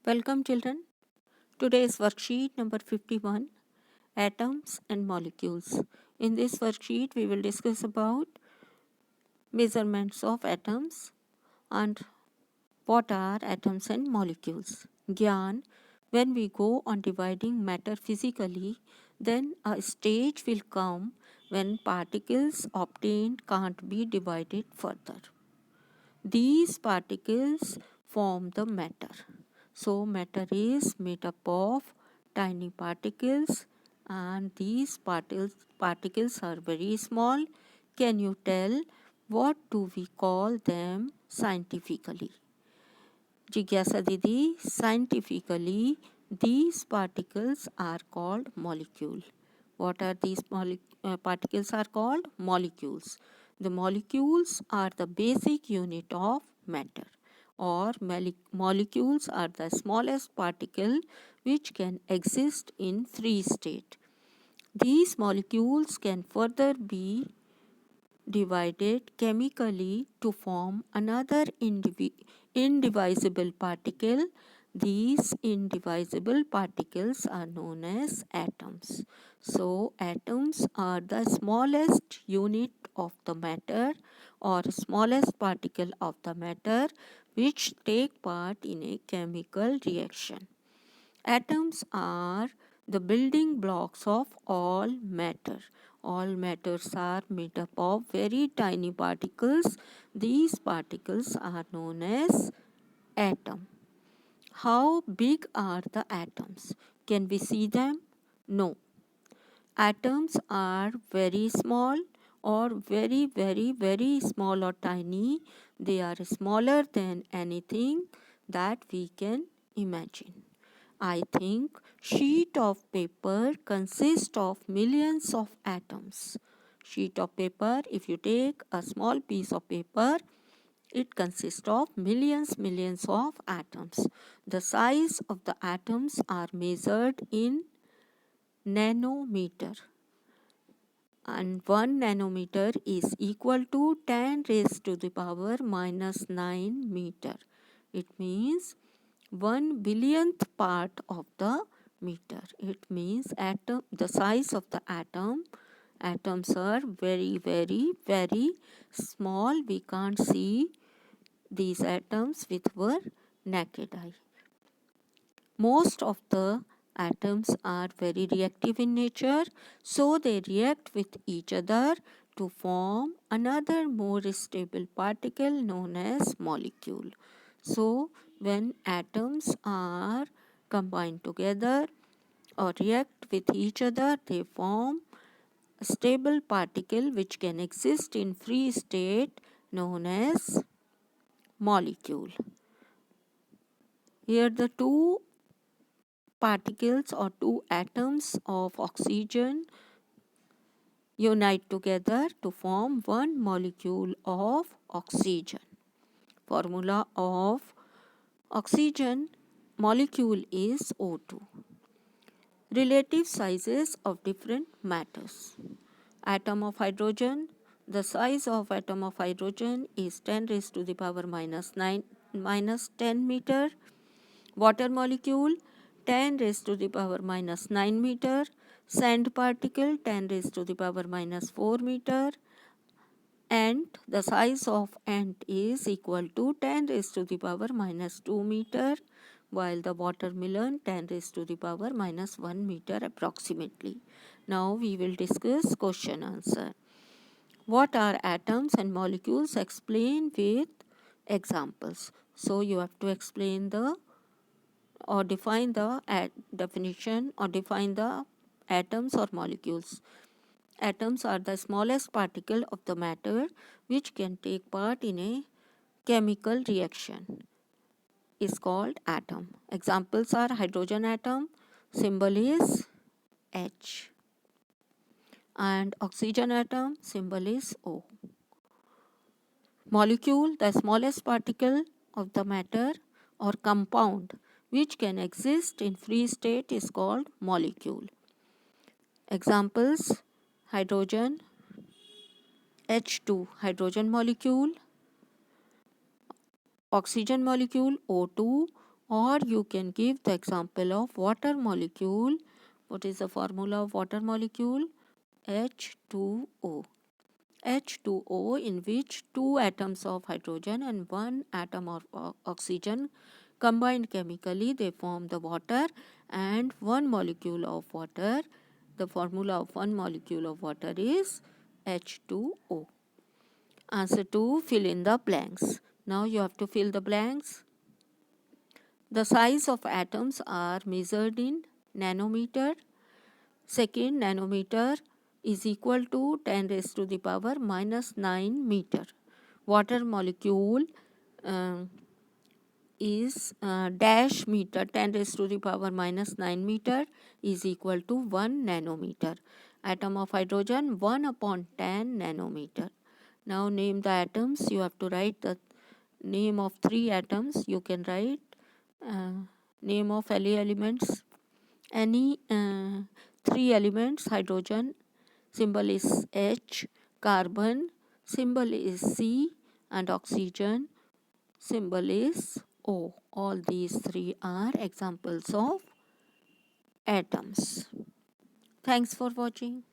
Welcome children. Today's worksheet number 51, Atoms and Molecules. In this worksheet we will discuss about measurements of atoms and what are atoms and molecules. Gyan, when we go on dividing matter physically, then a stage will come when particles obtained can't be divided further. These particles form the matter. So matter is made up of tiny particles and these particles are very small. Can you tell what do we call them scientifically? Jigyasa Didi, scientifically these particles are called molecule. What are these particles are called? Molecules. The molecules are the basic unit of matter, or molecules are the smallest particle which can exist in free state. These molecules can further be divided chemically to form another indivisible particle. These indivisible particles are known as atoms. So atoms are the smallest unit of the matter or smallest particle of the matter which take part in a chemical reaction. Atoms are the building blocks of all matter. All matters are made up of very tiny particles. These particles are known as atom. How big are the atoms? Can we see them? No. Atoms are very small or very small or tiny. They are smaller than anything that we can imagine. I think sheet of paper consists of millions of atoms. Sheet of paper, if you take a small piece of paper, it consists of millions of atoms. The size of the atoms are measured in nanometer, and 1 nanometer is equal to 10 raised to the power minus 9 meter. It means 1 billionth part of the meter. It means the size of the atoms are very small. We can't see these atoms with our naked eye. Most of the atoms are very reactive in nature, so they react with each other to form another more stable particle known as molecule. So when atoms are combined together or react with each other, they form a stable particle which can exist in free state known as molecule. Here the two particles or two atoms of oxygen unite together to form one molecule of oxygen. Formula of oxygen molecule is O2. Relative sizes of different matters. Atom of hydrogen. The size of atom of hydrogen is 10 raised to the power minus 10 meter. Water molecule 10 raised to the power minus 9 meter. Sand particle 10 raised to the power minus 4 meter. Ant, the size of ant is equal to 10 raised to the power minus 2 meter, while the watermelon 10 raised to the power minus 1 meter approximately. Now we will discuss question answer. What are atoms and molecules? Explain with examples. So you have to explain the or define the definition or define the atoms or molecules. Atoms are the smallest particle of the matter which can take part in a chemical reaction. Is called atom. Examples are hydrogen atom, symbol is H, and oxygen atom, symbol is O. Molecule, the smallest particle of the matter or compound which can exist in free state is called molecule. Examples: hydrogen, H2 hydrogen molecule, oxygen molecule O2, Or you can give the example of water molecule. What is the formula of water molecule? H2O. H2O, in which two atoms of hydrogen and one atom of oxygen combined chemically, they form the water, and one molecule of water, the formula of one molecule of water is H2O. Answer 2, fill in the blanks. Now you have to fill the blanks. The size of atoms are measured in nanometer. Second, nanometer is equal to 10 raised to the power minus 9 meter. Water molecule uh, is dash meter, 10 raised to the power minus 9 meter is equal to 1 nanometer. Atom of hydrogen, 1 upon 10 nanometer. Now name the atoms. You have to write the name of 3 atoms. You can write name of any elements. Any 3 elements: hydrogen, symbol is H; carbon, symbol is C; and oxygen, symbol is O. All these 3 are examples of atoms. Thanks for watching.